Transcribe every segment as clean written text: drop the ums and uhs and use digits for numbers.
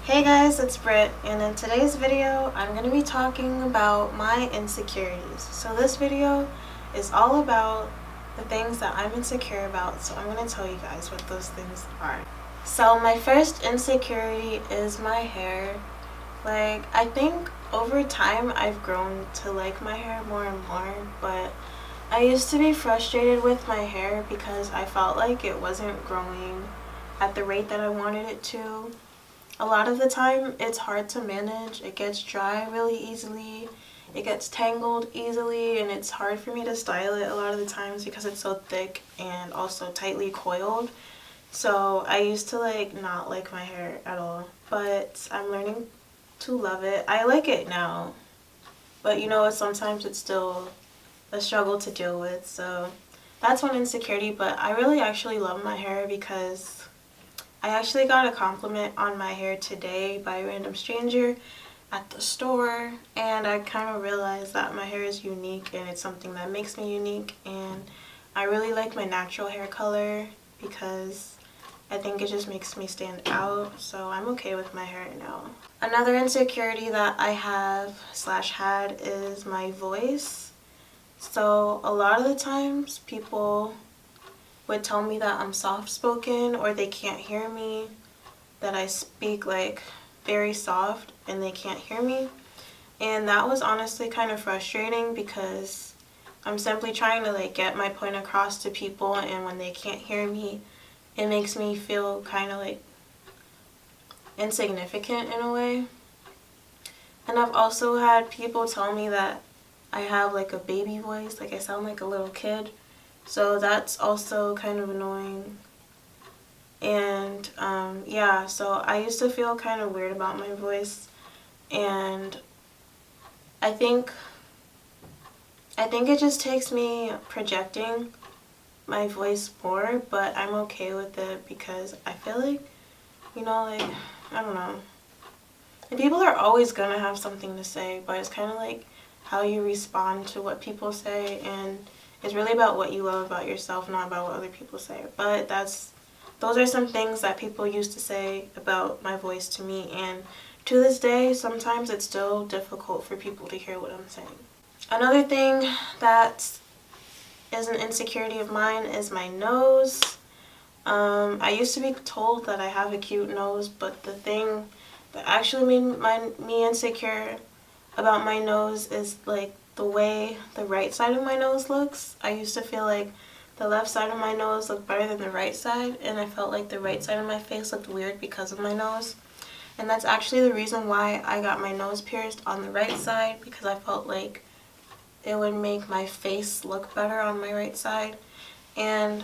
Hey guys, it's Britt, and in today's video, I'm going to be talking about my insecurities. So this video is all about the things that I'm insecure about, so I'm going to tell you guys what those things are. So my first insecurity is my hair. I think over time I've grown to like my hair more and more, but I used to be frustrated with my hair because I felt like it wasn't growing at the rate that I wanted it to. A lot of the time it's hard to manage. It gets dry really easily, it gets tangled easily, and it's hard for me to style it a lot of the times because it's so thick and also tightly coiled. So I used to not like my hair at all, but I'm learning to love it. I like it now, but sometimes it's still a struggle to deal with. So that's one insecurity, but I really actually love my hair because I actually got a compliment on my hair today by a random stranger at the store, and I kind of realized that my hair is unique and it's something that makes me unique, and I really like my natural hair color because I think it just makes me stand out, so I'm okay with my hair now. Another insecurity that I have / had is my voice. So a lot of the times people would tell me that I'm soft-spoken or they can't hear me, that I speak very soft and they can't hear me. And that was honestly kind of frustrating because I'm simply trying to get my point across to people, and when they can't hear me, it makes me feel kind of insignificant in a way. And I've also had people tell me that I have a baby voice, I sound like a little kid. So that's also kind of annoying. And yeah, so I used to feel kind of weird about my voice, and I think it just takes me projecting my voice more, but I'm okay with it because I feel I don't know. And people are always gonna have something to say, but it's kind of how you respond to what people say, and it's really about what you love about yourself, not about what other people say. But those are some things that people used to say about my voice to me, and to this day, sometimes it's still difficult for people to hear what I'm saying. Another thing that is an insecurity of mine is my nose. I used to be told that I have a cute nose, but the thing that actually made me insecure about my nose is the way the right side of my nose looks. I used to feel like the left side of my nose looked better than the right side, and I felt like the right side of my face looked weird because of my nose. And that's actually the reason why I got my nose pierced on the right side, because I felt like it would make my face look better on my right side. And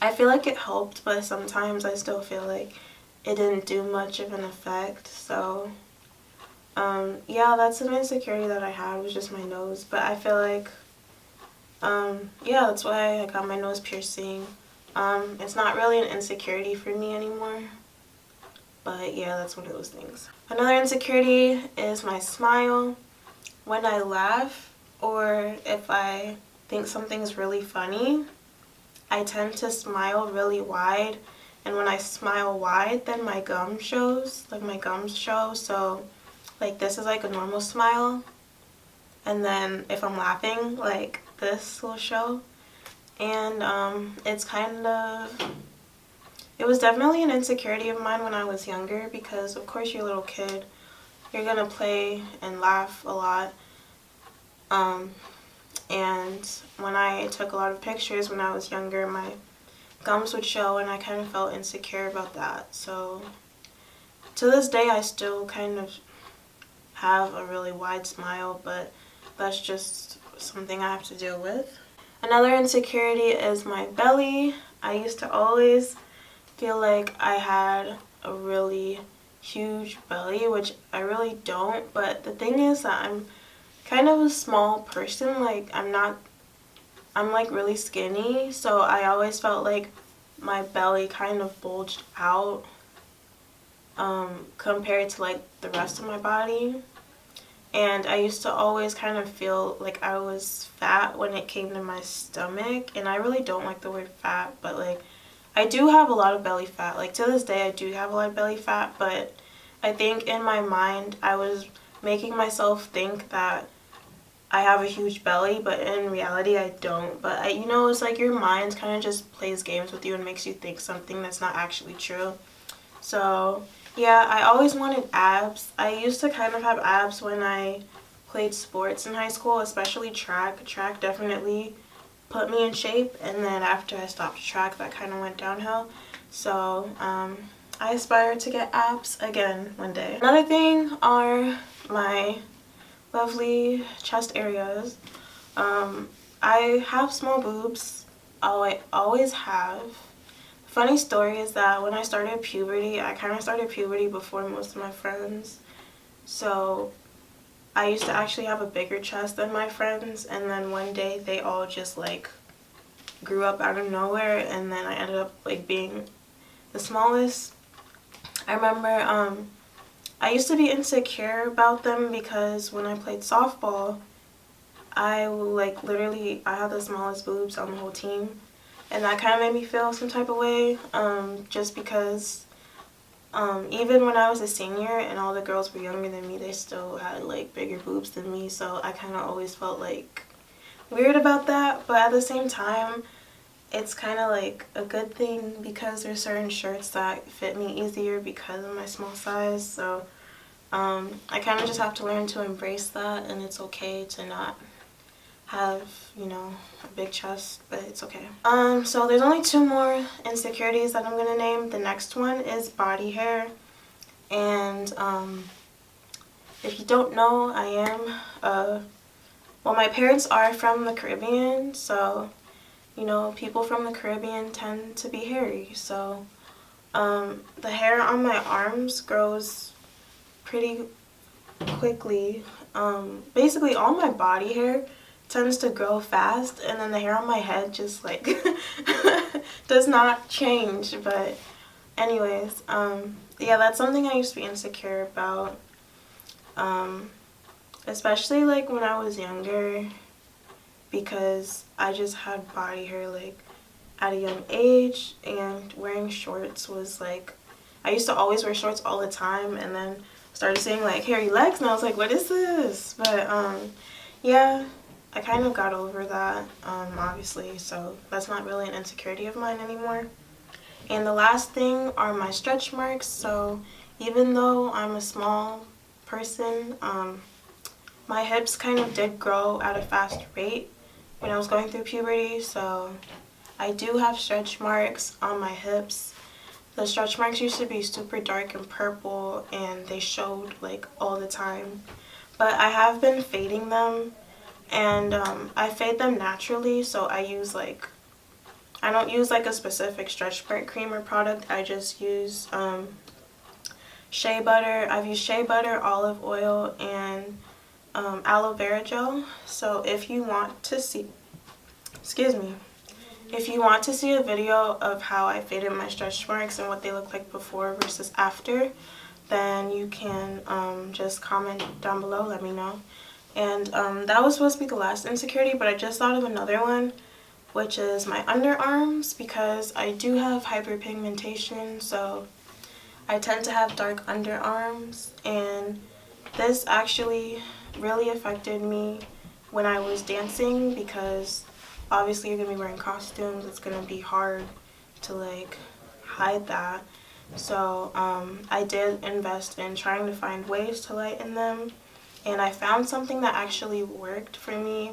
I feel like it helped, but sometimes I still feel like it didn't do much of an effect. So yeah, that's an insecurity that I had, was just my nose. But I feel yeah, that's why I got my nose piercing. It's not really an insecurity for me anymore, but yeah, that's one of those things. Another insecurity is my smile. When I laugh, or if I think something's really funny, I tend to smile really wide, and when I smile wide, then my gum shows, my gums show. So this is a normal smile, and then if I'm laughing, this will show. And it was definitely an insecurity of mine when I was younger, because of course you're a little kid, you're gonna play and laugh a lot. And when I took a lot of pictures when I was younger, my gums would show, and I kind of felt insecure about that. So to this day, I still kind of have a really wide smile, but that's just something I have to deal with. Another insecurity is my belly. I used to always feel like I had a really huge belly, which I really don't, but the thing is that I'm kind of a small person. I'm really skinny, so I always felt like my belly kind of bulged out compared to the rest of my body. And I used to always kind of feel like I was fat when it came to my stomach, and I really don't like the word fat, but I do have a lot of belly fat. Like to this day I do have a lot of belly fat, but I think in my mind I was making myself think that I have a huge belly, but in reality I don't. But you know, it's like your mind kind of just plays games with you and makes you think something that's not actually true. So yeah, I always wanted abs. I used to kind of have abs when I played sports in high school, especially track. Track definitely put me in shape, and then after I stopped track, that kind of went downhill. So I aspire to get abs again one day. Another thing are my lovely chest areas. I have small boobs. I always have. Funny story is that when I started puberty, I kind of started puberty before most of my friends. So I used to actually have a bigger chest than my friends, and then one day they all just like grew up out of nowhere, and then I ended up like being the smallest. I remember I used to be insecure about them because when I played softball, I like literally I had the smallest boobs on the whole team, and that kind of made me feel some type of way, just because even when I was a senior and all the girls were younger than me, they still had like bigger boobs than me, so I kind of always felt like weird about that. But at the same time, it's kind of like a good thing because there's certain shirts that fit me easier because of my small size. So I kind of just have to learn to embrace that, and it's okay to not have, you know, a big chest, but it's okay. So there's only 2 more insecurities that I'm gonna name. The next one is body hair, and if you don't know, I am well, my parents are from the Caribbean, so you know, people from the Caribbean tend to be hairy. So the hair on my arms grows pretty quickly. Basically all my body hair tends to grow fast, and then the hair on my head just like does not change. But anyways, yeah, that's something I used to be insecure about, especially like when I was younger, because I just had body hair like at a young age, and wearing shorts was like, I used to always wear shorts all the time, and then started seeing like hairy legs, and I was like, what is this? But yeah, I kind of got over that, obviously, so that's not really an insecurity of mine anymore. And the last thing are my stretch marks. So even though I'm a small person, my hips kind of did grow at a fast rate when I was going through puberty, so I do have stretch marks on my hips. The stretch marks used to be super dark and purple, and they showed like all the time, but I have been fading them, and I fade them naturally. So I don't use like a specific stretch mark cream or product. I just use shea butter. I've used shea butter, olive oil, and aloe vera gel. So if you want to see, if you want to see a video of how I faded my stretch marks and what they look like before versus after, then you can just comment down below, let me know. And that was supposed to be the last insecurity, but I just thought of another one, which is my underarms, because I do have hyperpigmentation, so I tend to have dark underarms, and this actually really affected me when I was dancing, because obviously you're gonna be wearing costumes. It's gonna be hard to like hide that. So I did invest in trying to find ways to lighten them, and I found something that actually worked for me,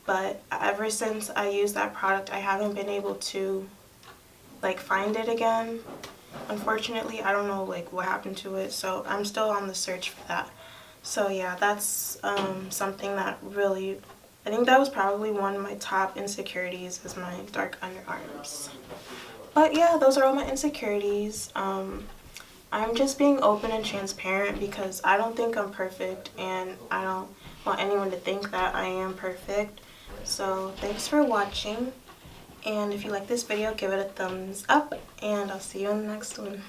but ever since I used that product, I haven't been able to like find it again. Unfortunately, I don't know like what happened to it, so I'm still on the search for that. So yeah, that's something that really, I think that was probably one of my top insecurities, is my dark underarms. But yeah, those are all my insecurities. I'm just being open and transparent because I don't think I'm perfect, and I don't want anyone to think that I am perfect. So thanks for watching, and if you like this video, give it a thumbs up, and I'll see you in the next one.